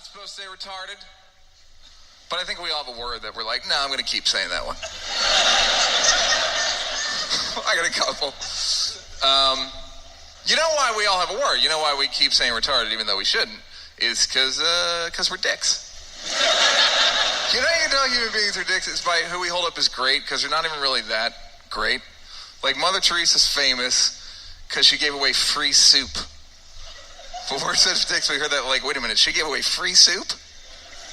supposed to say retarded, but I think we all have a word that we're like, no, I'm going to keep saying that one. I got a couple. You know why we all have a word? You know why we keep saying retarded even though we shouldn't? Is because we're dicks. You know you know human beings are dicks is by who we hold up as great, because they're not even really that great. Like Mother Teresa's famous because she gave away free soup. But we're such dicks, we heard that like, wait a minute, she gave away free soup?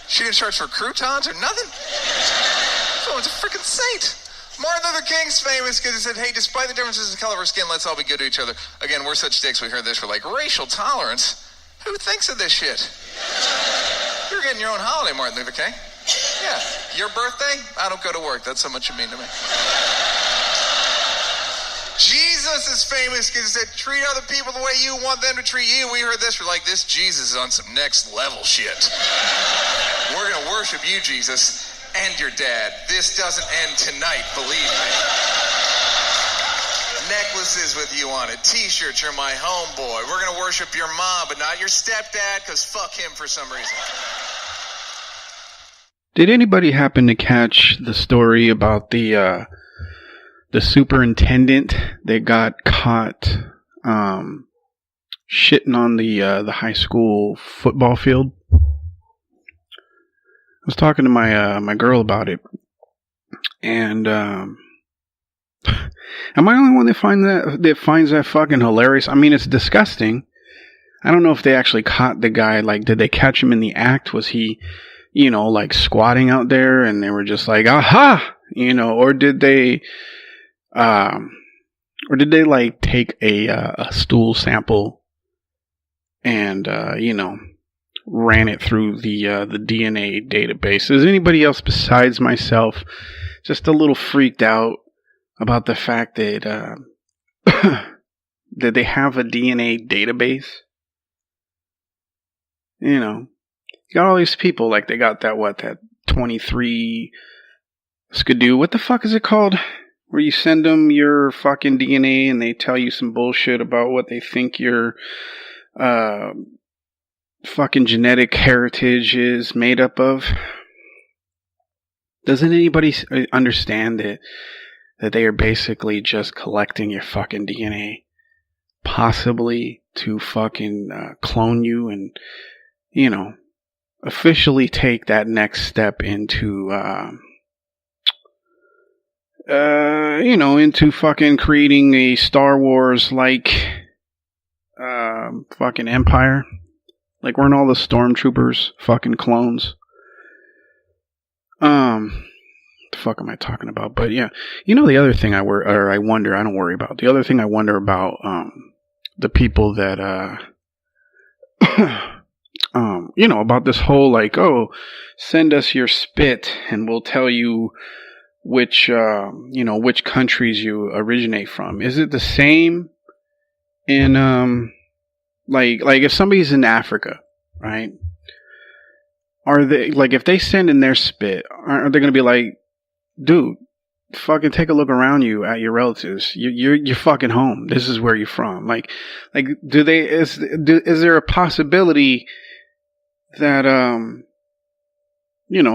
She didn't charge for croutons or nothing? Someone's a freaking saint. Martin Luther King's famous because he said, hey, despite the differences in the color of our skin, let's all be good to each other. Again, we're such dicks, we heard this, we're like, racial tolerance? Who thinks of this shit? You're getting your own holiday, Martin Luther King. Yeah, your birthday? I don't go to work. That's how much you mean to me. Jesus is famous because he said, treat other people the way you want them to treat you. We heard this, we're like, this Jesus is on some next level shit. We're going to worship you, Jesus, and your dad. This doesn't end tonight, believe me. Necklaces with you on it, t-shirts, you're my homeboy. We're going to worship your mom, but not your stepdad, because fuck him for some reason. Did anybody happen to catch the story about the superintendent that got caught shitting on the high school football field? I was talking to my girl about it, and am I the only one that finds that fucking hilarious? I mean, it's disgusting. I don't know if they actually caught the guy. Like, did they catch him in the act? Was he, like squatting out there, and they were just like, aha, or did they like take a stool sample and ran it through the DNA database? Is anybody else besides myself just a little freaked out about the fact that that they have a DNA database? You got all these people, like they got that 23 skidoo. What the fuck is it called? Where you send them your fucking DNA and they tell you some bullshit about what they think your fucking genetic heritage is made up of. Doesn't anybody understand that they are basically just collecting your fucking DNA, possibly to fucking clone you and, officially take that next step into, into fucking creating a Star Wars like fucking empire? Like, weren't all the stormtroopers fucking clones? What the fuck am I talking about? But yeah, the other thing I wonder, I don't worry about. The other thing I wonder about, the people that, about this whole, like, oh, send us your spit and we'll tell you which countries you originate from. Is it the same in, like if somebody's in Africa, right? Are they, like, if they send in their spit, are they going to be like, dude, fucking take a look around you at your relatives. You're fucking home. This is where you're from. Like, is there a possibility that,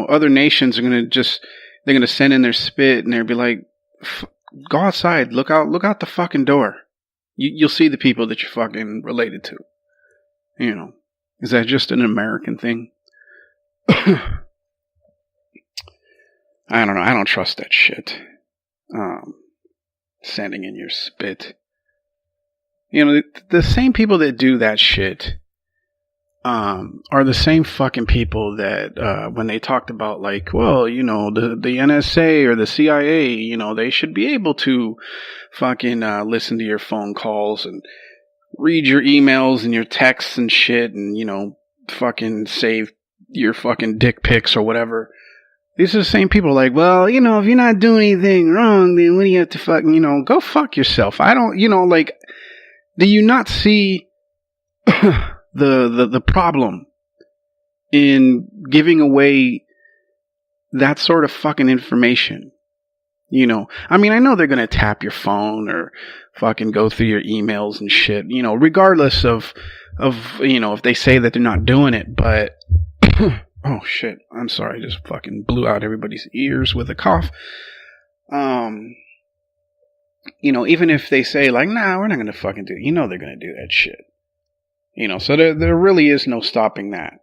other nations are going to they're going to send in their spit and they'll be like, go outside, look out the fucking door. You'll see the people that you're fucking related to. Is that just an American thing? I don't know. I don't trust that shit. Sending in your spit. The same people that do that shit are the same fucking people that when they talked about, like, well, the NSA or the CIA, they should be able to fucking listen to your phone calls and read your emails and your texts and shit and, fucking save your fucking dick pics or whatever. These are the same people like, well, if you're not doing anything wrong, then what do you have to fucking, go fuck yourself. I don't, like, do you not see the problem in giving away that sort of fucking information? I mean, I know they're going to tap your phone or fucking go through your emails and shit, regardless of, if they say that they're not doing it, but Oh shit, I'm sorry, I just fucking blew out everybody's ears with a cough. Even if they say like, nah, we're not gonna fucking do it, they're gonna do that shit. So there really is no stopping that,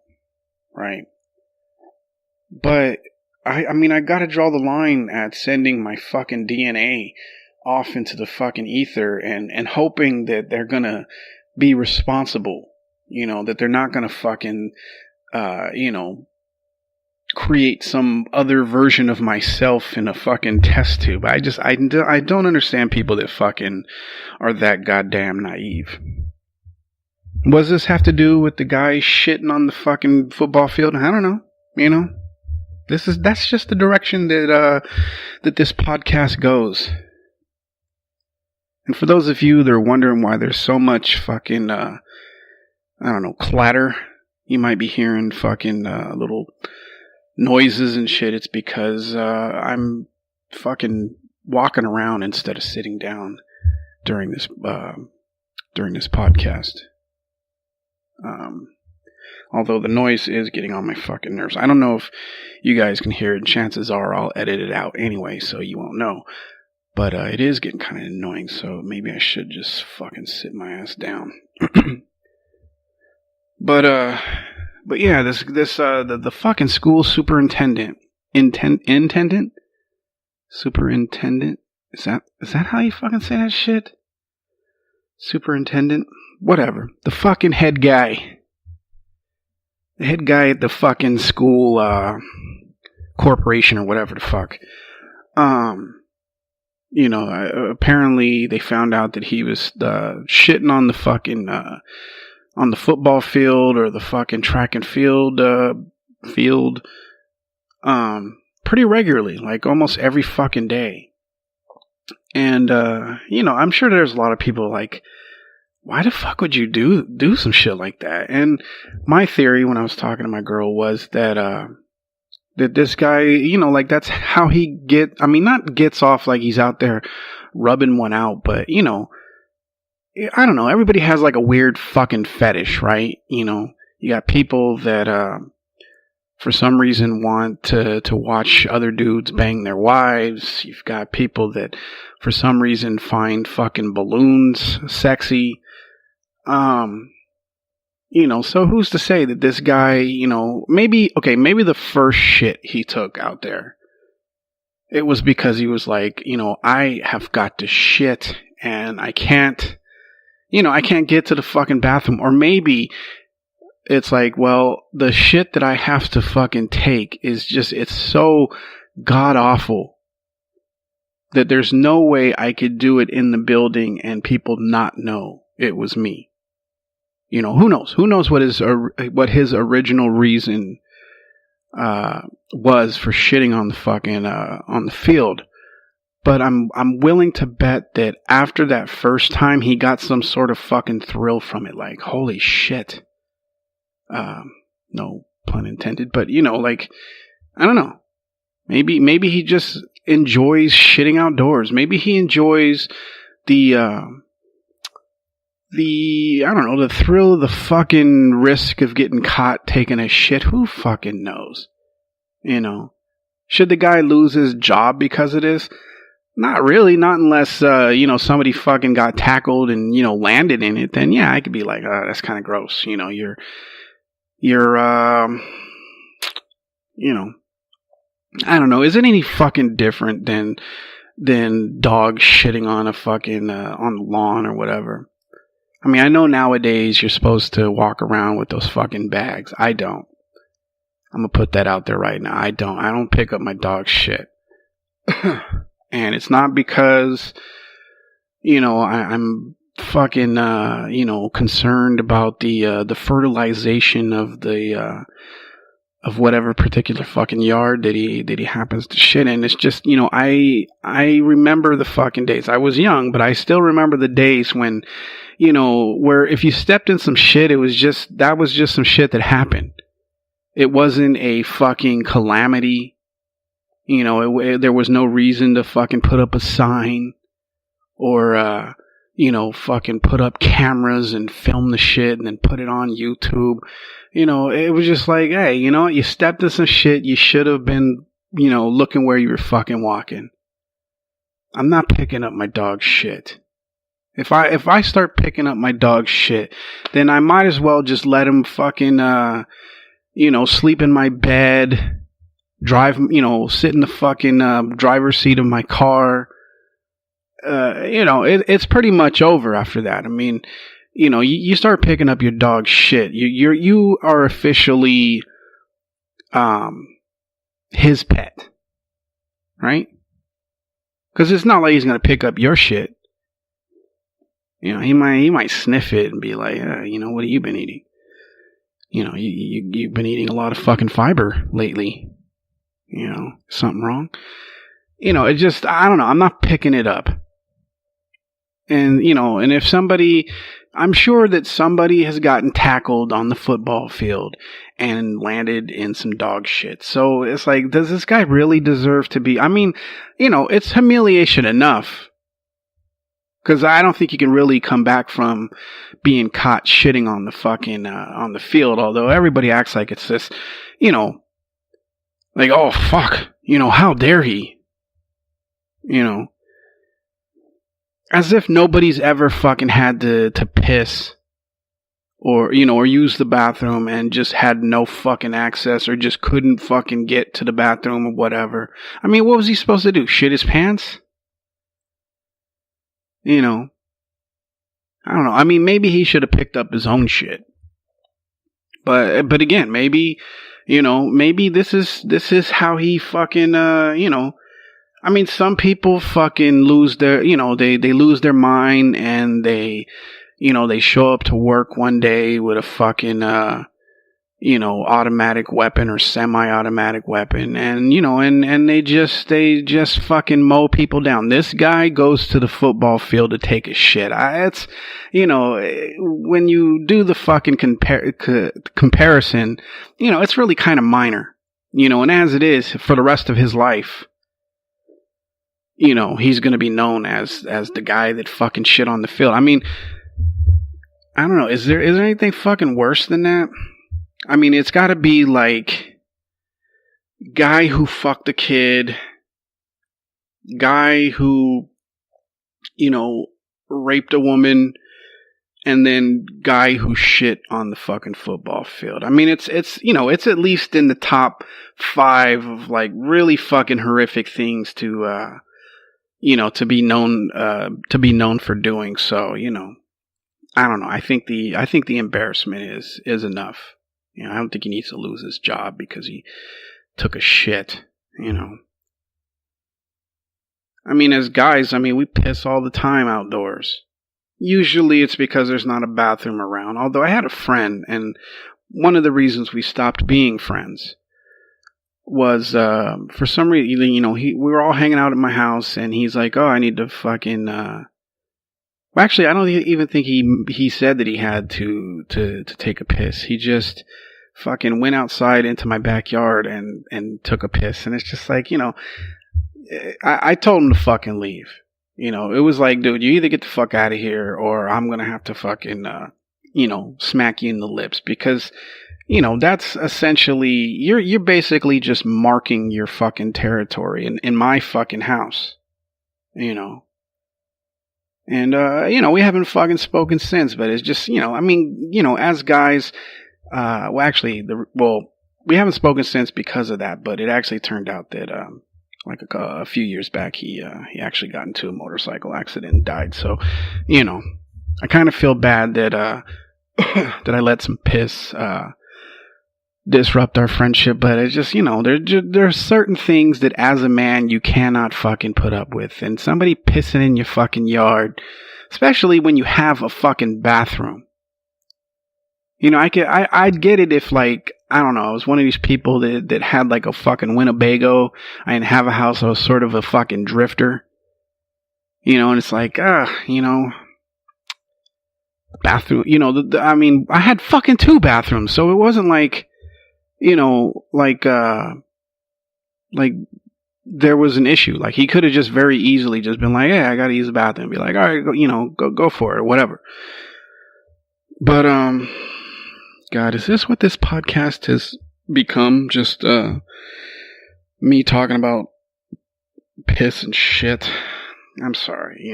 right? But I gotta draw the line at sending my fucking DNA off into the fucking ether and hoping that they're gonna be responsible, that they're not gonna fucking, create some other version of myself in a fucking test tube. I don't understand people that fucking are that goddamn naive. What does this have to do with the guy shitting on the fucking football field? I don't know. That's just the direction that this podcast goes. And for those of you that are wondering why there's so much fucking, clatter, you might be hearing fucking little noises and shit. It's because I'm fucking walking around instead of sitting down during this podcast. Although the noise is getting on my fucking nerves. I don't know if you guys can hear it. Chances are I'll edit it out anyway, so you won't know. But it is getting kind of annoying, so maybe I should just fucking sit my ass down. But yeah, the fucking school superintendent, superintendent. Is that how you fucking say that shit? Superintendent, whatever. The fucking head guy. The head guy at the fucking school corporation or whatever the fuck. Apparently they found out that he was shitting on the fucking on the football field or the fucking track and field pretty regularly, like almost every fucking day. And I'm sure there's a lot of people like, why the fuck would you do some shit like that? And my theory when I was talking to my girl was that this guy, that's how he not gets off like he's out there rubbing one out, but I don't know, everybody has like a weird fucking fetish, right? You got people that for some reason want to watch other dudes bang their wives. You've got people that for some reason find fucking balloons sexy. So who's to say that this guy, maybe the first shit he took out there, it was because he was like, I have got to shit and I can't get to the fucking bathroom. Or maybe it's like, well, the shit that I have to fucking take is just, it's so god awful that there's no way I could do it in the building and people not know it was me. Who knows? Who knows what his original reason was for shitting on the fucking on the field. But I'm willing to bet that after that first time, he got some sort of fucking thrill from it. Like, holy shit. No pun intended. But I don't know. Maybe he just enjoys shitting outdoors. Maybe he enjoys the thrill of the fucking risk of getting caught taking a shit. Who fucking knows? Should the guy lose his job because of this? Not really. Not unless, somebody fucking got tackled and, landed in it. Then, yeah, I could be like, that's kind of gross. You're I don't know. Is it any fucking different than dogs shitting on a fucking, on the lawn or whatever? I mean, I know nowadays you're supposed to walk around with those fucking bags. I don't. I'm gonna put that out there right now. I don't pick up my dog's shit. And it's not because, I'm fucking, concerned about the fertilization of of whatever particular fucking yard that he happens to shit in. It's just, I remember the fucking days. I was young, but I still remember the days when, where if you stepped in some shit, that was just some shit that happened. It wasn't a fucking calamity. There was no reason to fucking put up a sign or, fucking put up cameras and film the shit and then put it on YouTube. it was just like, hey, you know what? You stepped in some shit. You should have been, looking where you were fucking walking. I'm not picking up my dog's shit. If I start picking up my dog's shit, then I might as well just let him fucking, sleep in my bed, drive, sit in the fucking driver's seat of my car. It's pretty much over after that. I mean, you start picking up your dog's shit. You are officially, his pet, right? Because it's not like he's gonna pick up your shit. He might sniff it and be like, what have you been eating? You've been eating a lot of fucking fiber lately. Something wrong? It just, I don't know. I'm not picking it up. And, and if I'm sure that somebody has gotten tackled on the football field and landed in some dog shit. So it's like, does this guy really deserve to be, I mean, it's humiliation enough. Because I don't think you can really come back from being caught shitting on the fucking, on the field. Although everybody acts like it's this, like, oh, fuck. How dare he? As if nobody's ever fucking had to piss or use the bathroom and just had no fucking access or just couldn't fucking get to the bathroom or whatever. I mean, what was he supposed to do? Shit his pants? I don't know. I mean, maybe he should have picked up his own shit. But again, maybe this is how he fucking, I mean, some people fucking lose their, they lose their mind and they show up to work one day with a fucking, automatic weapon or semi-automatic weapon and, and they just fucking mow people down. This guy goes to the football field to take a shit. It's, when you do the fucking comparison, it's really kind of minor, and as it is for the rest of his life, he's going to be known as the guy that fucking shit on the field. I mean, I don't know. Is there anything fucking worse than that? I mean, it's got to be like guy who fucked a kid, guy who, raped a woman, and then guy who shit on the fucking football field. I mean, it's it's at least in the top 5 of like really fucking horrific things to to be known for doing. So, I don't know. I think the embarrassment is enough. I don't think he needs to lose his job because he took a shit, I mean, as guys, we piss all the time outdoors. Usually it's because there's not a bathroom around. Although I had a friend, and one of the reasons we stopped being friends was, for some reason, we were all hanging out at my house, and he's like, oh, I need to fucking, actually, I don't even think he said that he had to take a piss. He just fucking went outside into my backyard and took a piss. And it's just like, I told him to fucking leave. It was like, dude, you either get the fuck out of here or I'm going to have to fucking, smack you in the lips because, that's essentially, you're basically just marking your fucking territory in my fucking house, And, we haven't fucking spoken since, but it's just, as guys, we haven't spoken since because of that, but it actually turned out that, a few years back, he actually got into a motorcycle accident and died. So, I kind of feel bad that, that I let some piss, disrupt our friendship, but it's just, there are certain things that as a man you cannot fucking put up with. And somebody pissing in your fucking yard, especially when you have a fucking bathroom. I'd get it if like, I don't know, I was one of these people that had like a fucking Winnebago. I didn't have a house. I was sort of a fucking drifter. And it's like, bathroom, I had fucking 2 bathrooms. So it wasn't like, like there was an issue. Like he could have just very easily just been like, hey, I gotta use the bathroom. And be like, all right, go for it or whatever. But, God, is this what this podcast has become? Just me talking about piss and shit. I'm sorry,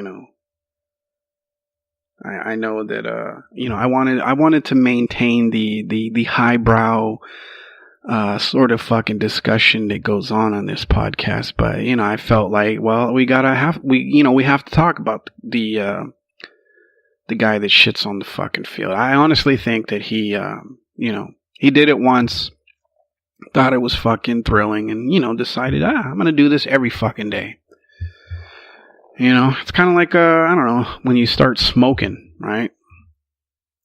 I know that I wanted to maintain the highbrow sort of fucking discussion that goes on this podcast, but I felt like, well, we have to talk about the guy that shits on the fucking field. I honestly think that he did it once, thought it was fucking thrilling, and decided, I'm gonna do this every fucking day. It's kind of like I don't know, when you start smoking, right?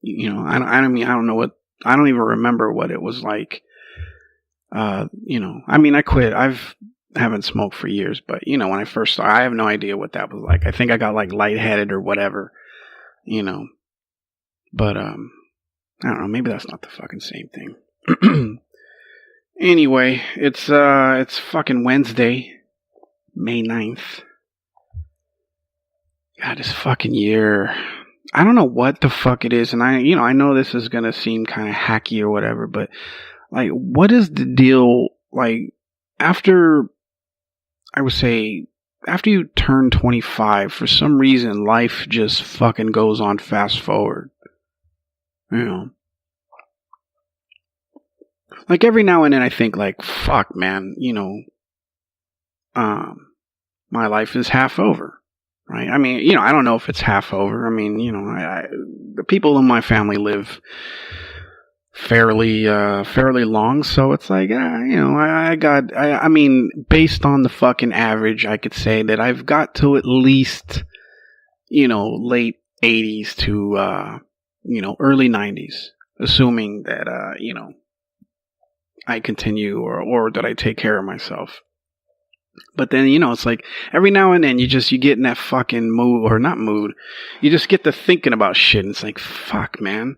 I don't even remember what it was like. I quit. Haven't smoked for years, but when I first started, I have no idea what that was like. I think I got like lightheaded or whatever, but I don't know, maybe that's not the fucking same thing. Anyway, it's fucking Wednesday, May 9th. God, this fucking year. I don't know what the fuck it is, and I know this is gonna seem kind of hacky or whatever, but like, what is the deal? Like, after you turn 25, for some reason, life just fucking goes on fast forward. Like, every now and then I think, like, fuck, man, my life is half over, right? I mean, I don't know if it's half over. I mean, the people in my family live fairly long, so it's like, I mean, based on the fucking average, I could say that I've got to at least, late 80s to, early 90s, assuming that, I continue or that I take care of myself. But then, it's like every now and then you get in that fucking mood, or not mood, you just get to thinking about shit, and it's like, fuck, man,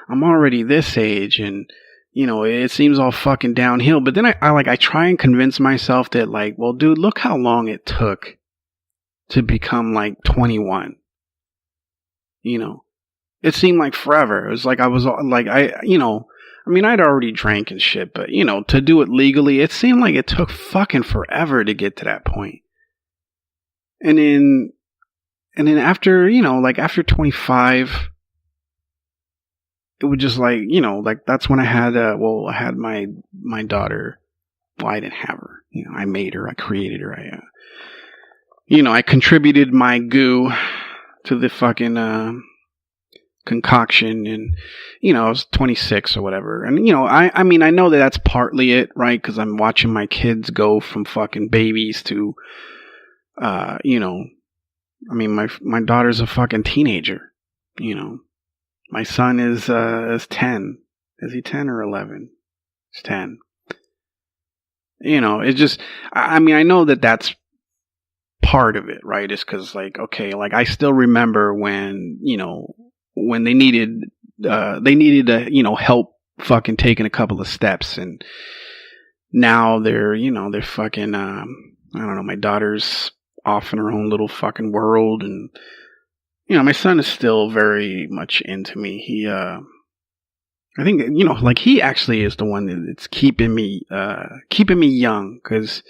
I'm already this age, and it seems all fucking downhill. But then I try and convince myself that, like, well, dude, look how long it took to become like 21. It seemed like forever. It was like I was like, I'd already drank and shit, but to do it legally, it seemed like it took fucking forever to get to that point. And then after, after 25, it would just like, that's when I had my daughter. Well, I didn't have her. I made her. I created her. I contributed my goo to the fucking concoction, and I was 26 or whatever, and I mean, I know that that's partly it, right? Because I'm watching my kids go from fucking babies to I mean, my daughter's a fucking teenager. My son is 10. Is he 10 or 11? He's 10. It's just, I mean, I know that that's part of it, right? It's because, like, okay, like, I still remember when, when they needed to, help fucking taking a couple of steps, and now they're fucking, I don't know, my daughter's off in her own little fucking world, and, my son is still very much into me. He, I think, like, he actually is the one that's keeping me young, because,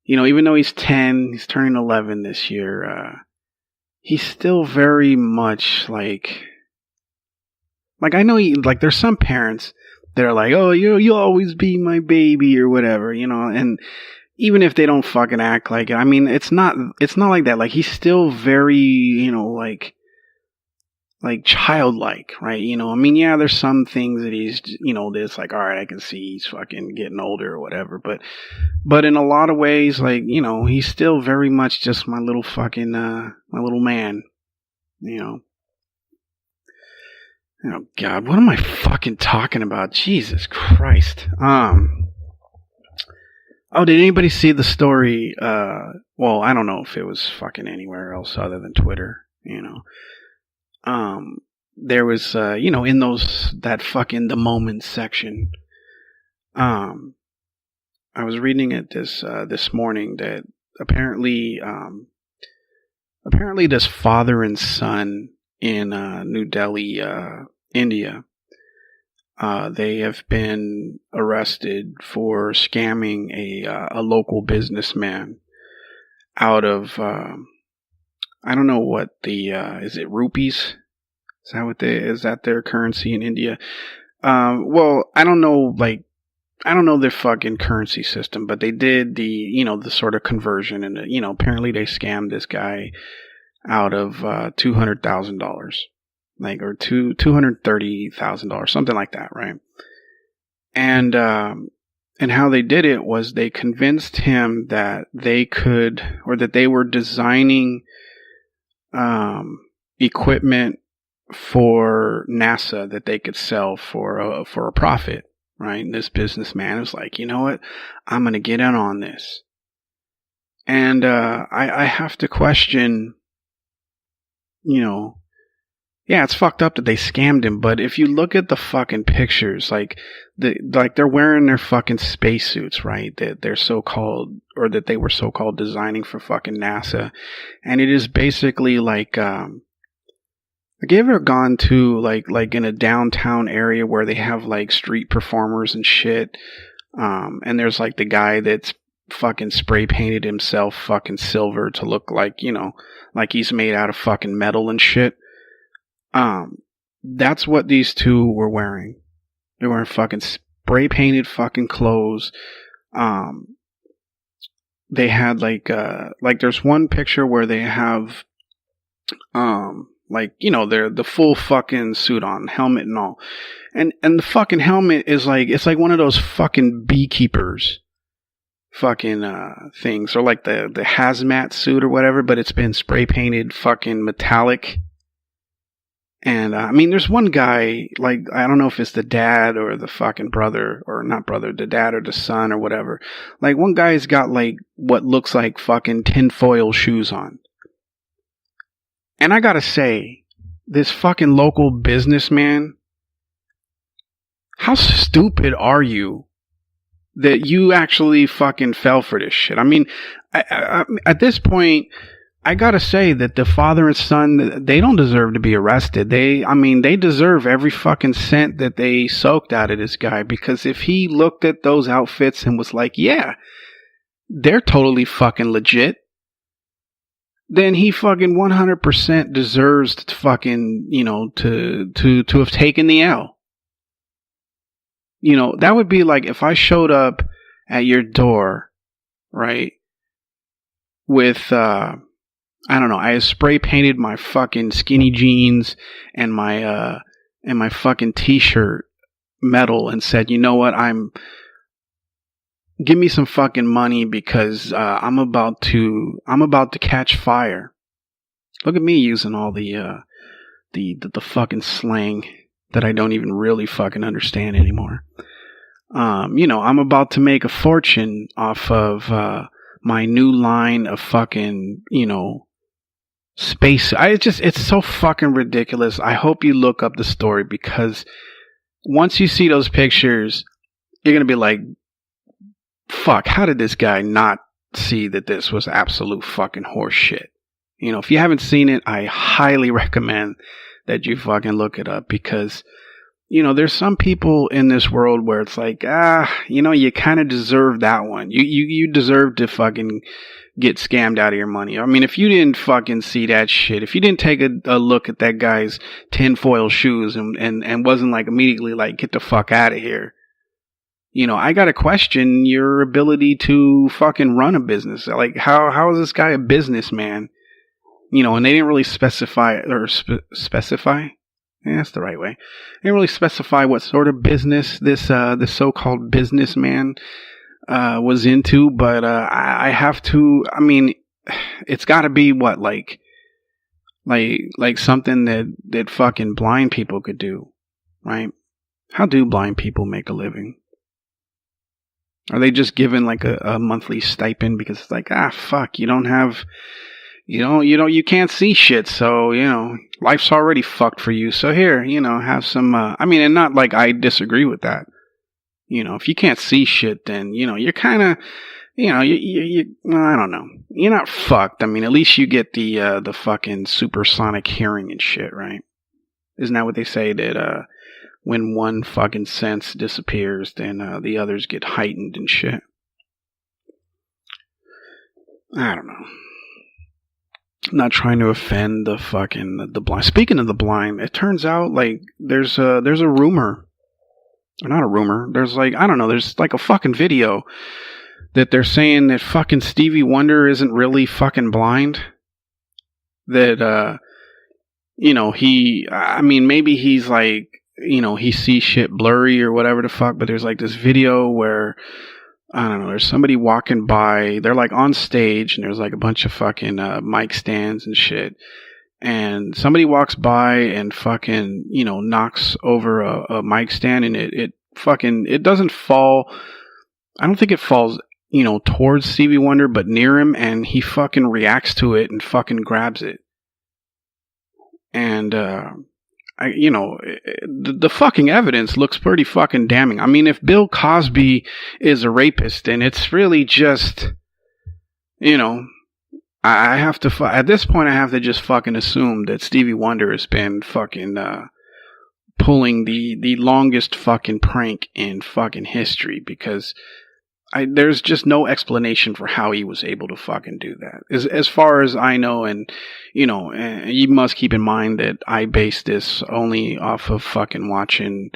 even though he's 10, he's turning 11 this year, he's still very much like I know there's some parents that are like, oh, you'll always be my baby or whatever, and even if they don't fucking act like it, I mean, it's not like that. Like, he's still very, like childlike, right? I mean, yeah, there's some things that he's, that's like, all right, I can see he's fucking getting older or whatever, but in a lot of ways, like, he's still very much just my little fucking, my little man, Oh God, what am I fucking talking about? Jesus Christ. Oh, did anybody see the story? Well, I don't know if it was fucking anywhere else other than Twitter, there was, in that fucking the moment section, I was reading it this morning that apparently this father and son in New Delhi, India, They have been arrested for scamming a local businessman out of I don't know what the is it rupees? Is that their currency in India? Well, I don't know, I don't know their fucking currency system, but they did the sort of conversion, and apparently they scammed this guy out of $200,000, or $230,000, something like that, right? And how they did it was they convinced him that they could, or that they were designing equipment for NASA that they could sell for a profit, right? And this businessman was like, you know what? I'm going to get in on this. And I have to question, yeah, it's fucked up that they scammed him, but if you look at the fucking pictures, they're wearing their fucking spacesuits, right? That they're so-called, or that they were so-called designing for fucking NASA. And it is basically have you ever gone to like in a downtown area where they have street performers and shit? And there's the guy that's fucking spray painted himself fucking silver to look like he's made out of fucking metal and shit. That's what these two were wearing. They were wearing fucking spray painted fucking clothes. They had there's one picture where they have they're the full fucking suit on, helmet and all. And the fucking helmet is it's like one of those fucking beekeepers fucking things, or the hazmat suit or whatever, but it's been spray painted fucking metallic. And there's one guy, I don't know if it's the dad or the fucking brother, or not brother, the dad or the son or whatever. One guy's got what looks like fucking tinfoil shoes on. And I gotta say, this fucking local businessman, how stupid are you that you actually fucking fell for this shit? I at this point, I gotta say that the father and son, they don't deserve to be arrested. They deserve every fucking cent that they soaked out of this guy, because if he looked at those outfits and was like, yeah, they're totally fucking legit, then he fucking 100% deserves to fucking, to have taken the L. That would be like if I showed up at your door, right, with, I don't know, I spray painted my fucking skinny jeans and my fucking t-shirt metal and said, you know what, give me some fucking money because I'm about to catch fire. Look at me using all the fucking slang that I don't even really fucking understand anymore. I'm about to make a fortune off of my new line of fucking, space. It's so fucking ridiculous. I hope you look up the story, because once you see those pictures, you're gonna be like, fuck, how did this guy not see that this was absolute fucking horse shit? If you haven't seen it, I highly recommend that you fucking look it up, because, there's some people in this world where it's like, you kind of deserve that one. You deserve to fucking get scammed out of your money. If you didn't fucking see that shit, if you didn't take a look at that guy's tinfoil shoes and wasn't immediately get the fuck out of here, I gotta question your ability to fucking run a business. How is this guy a businessman? And they didn't really specify, specify? Yeah, that's the right way. They didn't really specify what sort of business this so-called businessman was into, but I have to, it's gotta be what, like something that fucking blind people could do, right? How do blind people make a living? Are they just given a monthly stipend because it's fuck, you don't have, you can't see shit, so, life's already fucked for you, so here, have some, and not I disagree with that. If you can't see shit, then, you're kind of, well, I don't know. You're not fucked. At least you get the fucking supersonic hearing and shit, right? Isn't that what they say that, when one fucking sense disappears, then the others get heightened and shit. I don't know. I'm not trying to offend the blind. Speaking of the blind, it turns out like there's a rumor, or not a rumor. There's like, I don't know. There's like a fucking video that they're saying that fucking Stevie Wonder isn't really fucking blind. That maybe he's like, he sees shit blurry or whatever the fuck. But there's like this video where, I don't know, there's somebody walking by, they're like on stage, and there's like a bunch of fucking mic stands and shit, and somebody walks by and fucking, knocks over a mic stand, and it doesn't fall, I don't think it falls, towards Stevie Wonder, but near him, and he fucking reacts to it and fucking grabs it. And, the fucking evidence looks pretty fucking damning. I mean, if Bill Cosby is a rapist, then it's really just, I have to, at this point, I have to just fucking assume that Stevie Wonder has been fucking, pulling the longest fucking prank in fucking history, because there's just no explanation for how he was able to fucking do that. As far as I know, and, you must keep in mind that I base this only off of fucking watching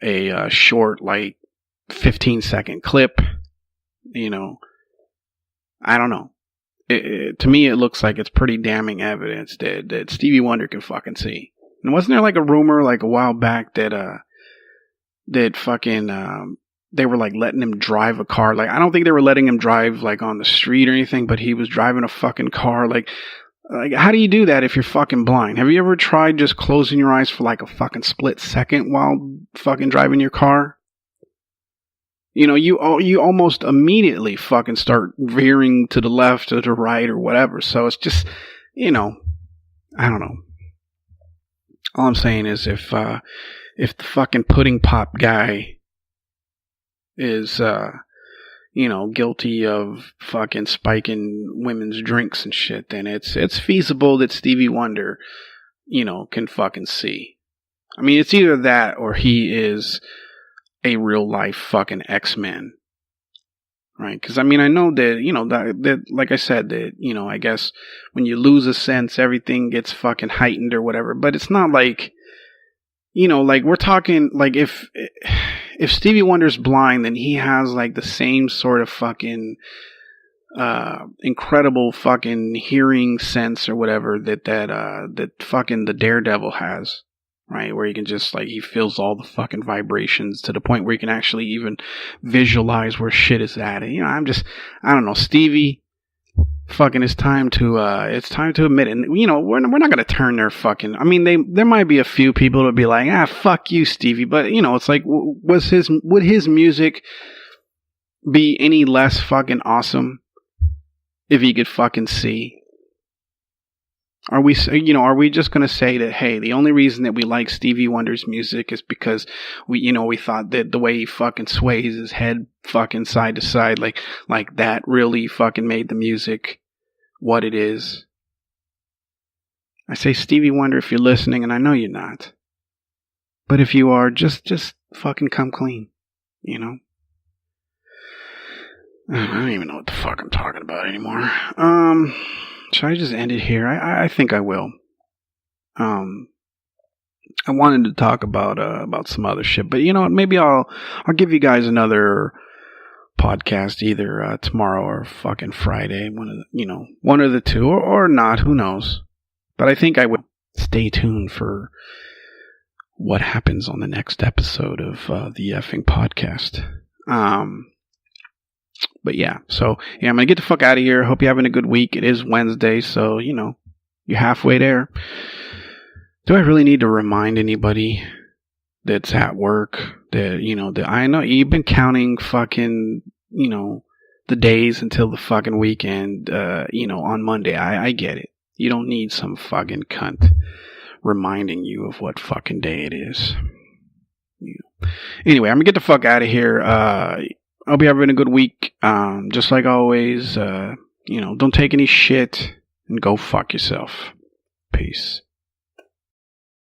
a short, like, 15-second clip. I don't know. To me, it looks like it's pretty damning evidence that Stevie Wonder can fucking see. And wasn't there like a rumor like a while back that fucking, they were like letting him drive a car. Like, I don't think they were letting him drive like on the street or anything, but he was driving a fucking car. Like how do you do that if you're fucking blind? Have you ever tried just closing your eyes for like a fucking split second while fucking driving your car? You almost immediately fucking start veering to the left or the right or whatever. So it's just, I don't know. All I'm saying is if the fucking pudding pop guy is, guilty of fucking spiking women's drinks and shit, then it's feasible that Stevie Wonder, can fucking see. I mean, it's either that or he is a real life fucking X-Men. Right? Because, I mean, I know that, that, like I said, that, I guess when you lose a sense, everything gets fucking heightened or whatever. But it's not like, like we're talking, like if Stevie Wonder's blind, then he has like the same sort of fucking incredible fucking hearing sense or whatever that fucking the Daredevil has, right? Where he can just like, he feels all the fucking vibrations to the point where he can actually even visualize where shit is at. And, I don't know, Stevie, fucking it's time to admit it. And, we're not gonna turn their fucking, I mean, there might be a few people that'll be like, fuck you, Stevie, but it's like, would his music be any less fucking awesome if he could fucking see? Are we just gonna say that, hey, the only reason that we like Stevie Wonder's music is because we thought that the way he fucking sways his head fucking side to side, like that really fucking made the music what it is? I say, Stevie Wonder, if you're listening, and I know you're not, but if you are, just fucking come clean, I don't even know what the fuck I'm talking about anymore. Should I just end it here? I think I will. I wanted to talk about some other shit, but you know what? Maybe I'll give you guys another podcast either tomorrow or fucking Friday. One of the two, or not. Who knows? But I think I will. Stay tuned for what happens on the next episode of the effing podcast. But yeah, so yeah, I'm gonna get the fuck out of here. Hope you're having a good week. It is Wednesday, so you're halfway there. Do I really need to remind anybody that's at work that I know you've been counting fucking the days until the fucking weekend on Monday. I get it. You don't need some fucking cunt reminding you of what fucking day it is. Anyway, I'm gonna get the fuck out of here. Hope you're having a good week. Just like always, don't take any shit and go fuck yourself. Peace.